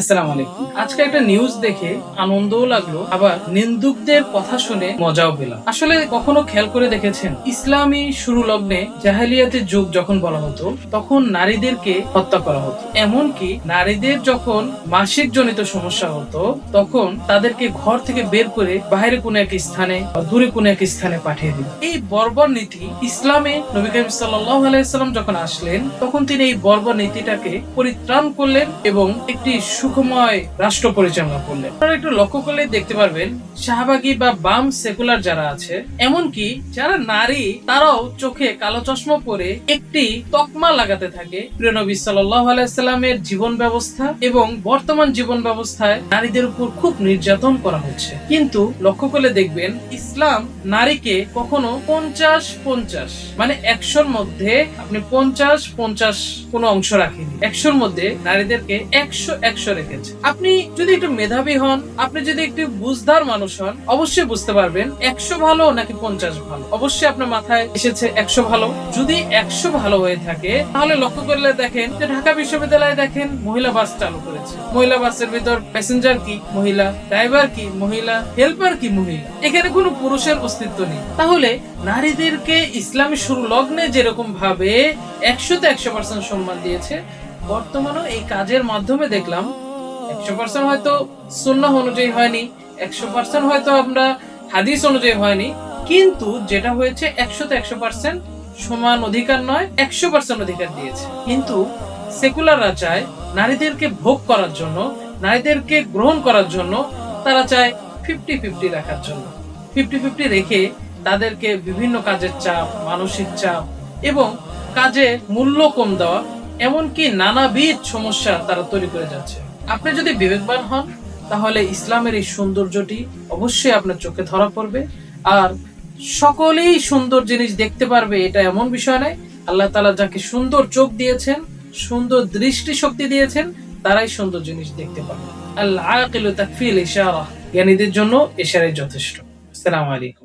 আসসালামু আলাইকুম। আজকে একটা নিউজ দেখে আনন্দও লাগলো, আবার নিন্দুকদের কথা শুনে মজাও পেলাম। আসলে কখনো খেয়াল করে দেখেছেন, ইসলামী শুরু লগ্নে জাহেলিয়াতের যুগ যখন বলা হতো, তখন নারীদেরকে হত্যা করা হতো। এমনকি নারীদের যখন মাসিক জনিত সমস্যা হতো, তখন তাদেরকে ঘর থেকে বের করে বাইরে কোনো এক স্থানে বা দূরে কোনো এক স্থানে পাঠিয়ে দিত। এই বর্বর নীতি ইসলামে নবী করিম সাল্লাল্লাহু আলাইহি সাল্লাম যখন আসলেন, তখন তিনি এই বর্বর নীতিটাকে পরিত্রাণ করলেন এবং একটি সুখময় রাষ্ট্র পরিচালনা করলেন। আপনারা একটু লক্ষ্য করলে দেখতে পারবেন, শাহবাগী বা বাম সেকুলার যারা আছে, এমনকি যারা নারী, তারাও চোখে কালো চশমা পরে একটি তকমা লাগাতে থাকে প্রিয় নবী সাল্লাল্লাহু আলাইহি সাল্লামের জীবন ব্যবস্থা এবং বর্তমান জীবন ব্যবস্থায় নারীদের উপর খুব নির্যাতন করা হচ্ছে। কিন্তু লক্ষ্য করলে দেখবেন, ইসলাম নারীকে কখনো 50-50 মানে 100-র মধ্যে আপনি 50-50 কোনো অংশ রাখেনি। 100-র মধ্যে নারীদেরকে 100-100 রেখেছে। আপনি যদি একটু মেধাবী হন, আপনি যদি একটু বুঝদার মানুষ হন, অবশ্যই বুঝতে পারবেন 100 ভালো নাকি 50 ভালো। অবশ্যই আপনার মাথায় এসেছে 100 ভালো। যদি 100 ভালো হয়ে থাকে, তাহলে লক্ষ্য করলে দেখেন যে ঢাকা বিশ্ববিদ্যালয়ে দেখেন মহিলা বাস চালু করেছে। মহিলা বাসের ভিতর প্যাসেঞ্জার কি মহিলা, ড্রাইভার কি মহিলা, হেল্পার কি মহিলা। এখানে কোনো পুরুষের অস্তিত্ব নেই। তাহলে নারীদেরকে ইসলামী শুরু লগ্নে যেরকম ভাবে 100-100% সম্মান দিয়েছে, বর্তমানেও এই কাজের মাধ্যমে দেখলাম 100% হয়তো সুন্নাহ অনুযায়ী হয়নি, 100% হয়তো আমরা হাদিস অনুযায়ী হয়নি, কিন্তু যেটা হয়েছে 100-100% সমান অধিকার নয়, 100% অধিকার দিয়েছে। কিন্তু সেকুলাররা চায় নারীদেরকে ভোগ করার জন্য, নারীদেরকে গ্রহণ করার জন্য, তারা চায় 50-50 রাখার জন্য। 50-50 রেখে তাদেরকে বিভিন্ন কাজের চাপ, মানসিক চাপ এবং কাজে মূল্য কম দেওয়া, এমনকি নানাবিধ সমস্যা তারা তৈরি করে যাচ্ছে। আপনি যদি বিবেকবান হন, তাহলে ইসলামের এই সৌন্দর্যটি অবশ্যই আপনার চোখে ধরা পড়বে। আর সকলেই সুন্দর জিনিস দেখতে পারবে এটা এমন বিষয় নয়। আল্লাহ তাআলা যাকে সুন্দর চোখ দিয়েছেন, সুন্দর দৃষ্টি শক্তি দিয়েছেন, তারাই সুন্দর জিনিস দেখতে পাবে। আল আকিলু তাকফিল ইশারা, জ্ঞানীদের জন্য ইশারাই যথেষ্ট। আসসালামু আলাইকুম।